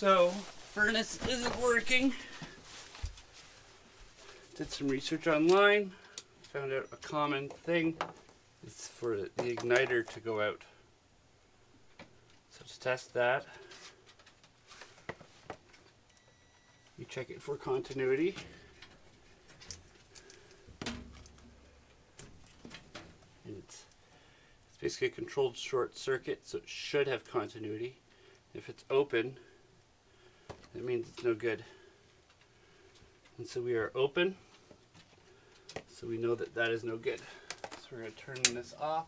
So, furnace isn't working. Did some research online, found out a common thing is for the igniter to go out. So to test that, you check it for continuity. And it's basically a controlled short circuit, so it should have continuity. If it's open, that means it's no good. And so we are open, so we know that that is no good. So we're going to turn this off.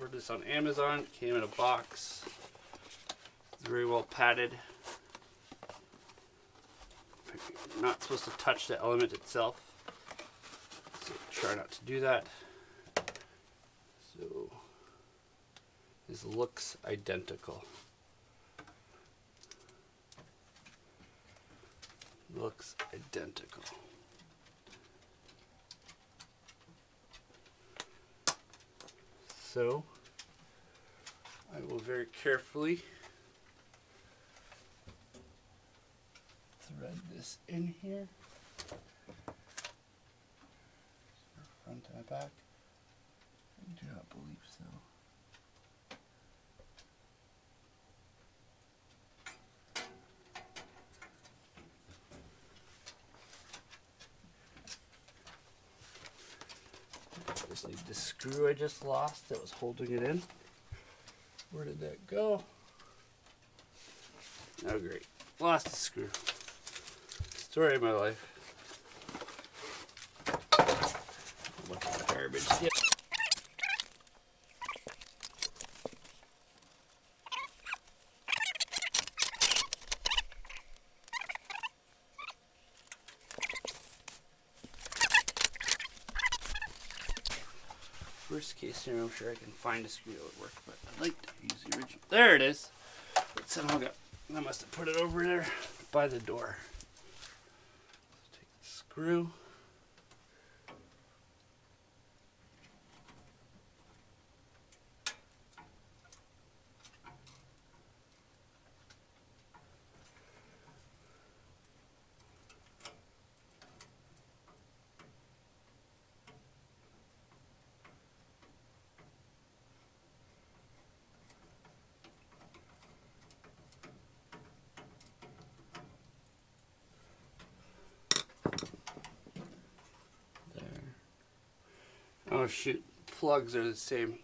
Ordered this on Amazon. It came in a box. It's very well padded. You're not supposed to touch the element itself, so try not to do that. So this looks identical. Looks identical. So I will very carefully thread this in here. Front and back. I do not believe so. I just need the screw I just lost that was holding it in. Where did that go? Oh great, lost the screw. Story of my life. Look at the garbage. Yep. Worst case scenario, I'm sure I can find a screw that would work, but I'd like to use the original. There it is. It somehow got, I must have put it over there by the door. Take the screw. Oh shoot, plugs are the same.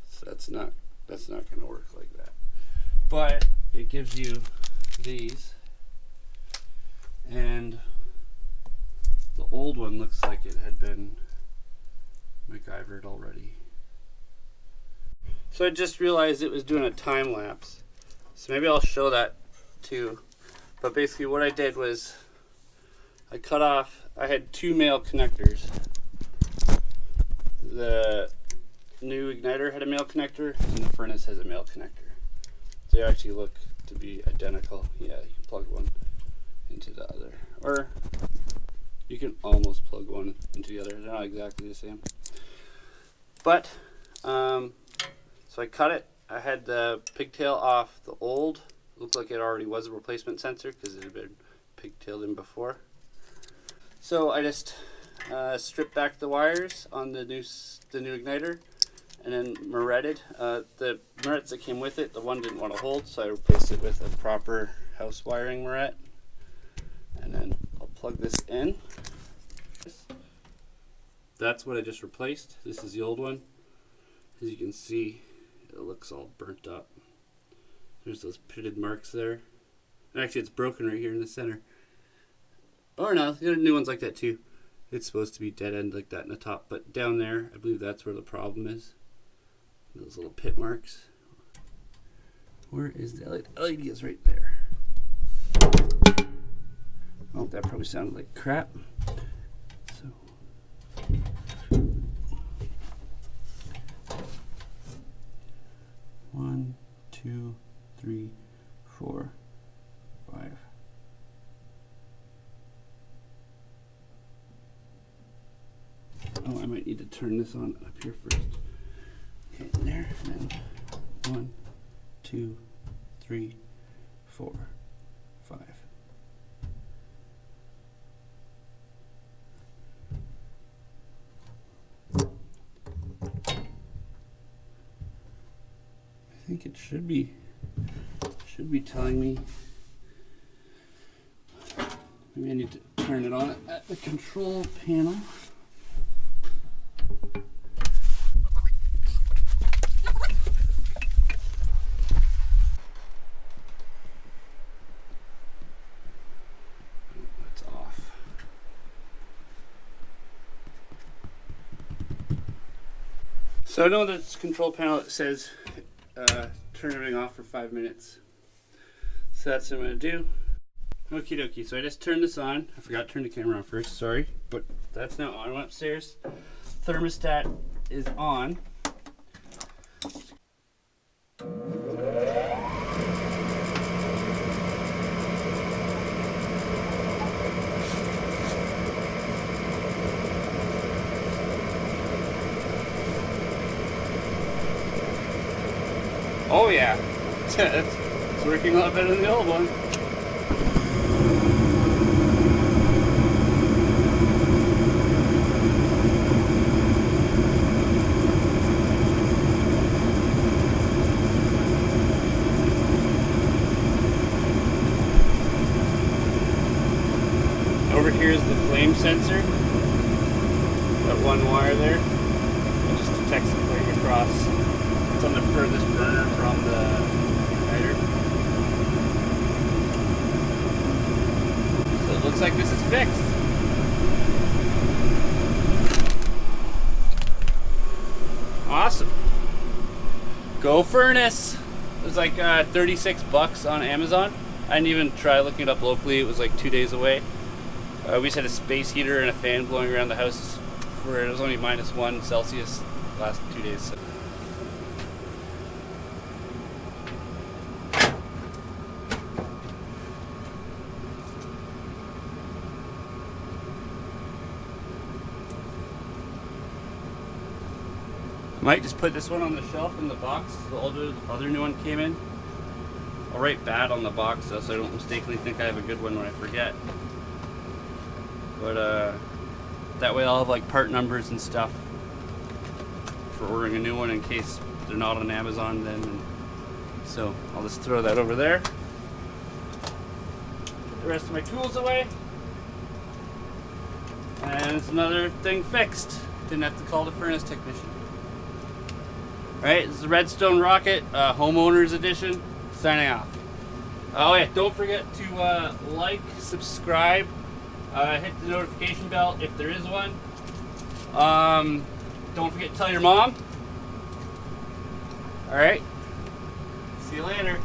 So that's not going to work like that. But it gives you these, and the old one looks like it had been MacGyvered already. So I just realized it was doing a time lapse. So maybe I'll show that too. But basically what I did was I cut off, I had two male connectors. The new igniter had a male connector and the furnace has a male connector. They actually look to be identical. Yeah, you can plug one into the other. Or you can almost plug one into the other. They're not exactly the same. But, so I cut it. I had the pigtail off the old. Looked like it already was a replacement sensor because it had been pigtailed in before. So I just stripped back the wires on the new igniter and then moretted. The morets that came with it, the one didn't want to hold, so I replaced it with a proper house wiring moret. And then I'll plug this in. That's what I just replaced. This is the old one. As you can see, it looks all burnt up. There's those pitted marks there. And actually it's broken right here in the center. Or no, the new one's like that too. It's supposed to be dead end like that in the top, but down there, I believe that's where the problem is. Those little pit marks. Where is the LED? LED is right there. Oh, that probably sounded like crap. So, 1, Oh, I might need to turn this on up here first. Okay, there, and then 1, 2, 3, 4, 5. I think it should be telling me. Maybe I need to turn it on at the control panel. That's off. So I know this control panel that says turn everything off for 5 minutes. So that's what I'm going to do. Okie dokie, so I just turned this on. I forgot to turn the camera on first, sorry. But that's now on. I went upstairs. Thermostat is on. Oh yeah, it's working a lot better than the old one. Over here is the flame sensor. Got one wire there. It just detects the flame across. It's on the furthest burner from the igniter. So it looks like this is fixed. Awesome. Go furnace. It was like 36 bucks on Amazon. I didn't even try looking it up locally. It was like 2 days away. We just had a space heater and a fan blowing around the house for it was only -1 Celsius last 2 days. So. Might just put this one on the shelf in the box. The other new one came in. I'll write bad on the box though, so I don't mistakenly think I have a good one when I forget. But that way I'll have like part numbers and stuff for ordering a new one in case they're not on Amazon then. And so I'll just throw that over there. Put the rest of my tools away. And it's another thing fixed. Didn't have to call the furnace technician. Alright, this is the Redstone-Rocket Homeowners Edition. Signing off. Oh yeah, don't forget to like, subscribe, hit the notification bell if there is one. Don't forget to tell your mom. Alright, see you later.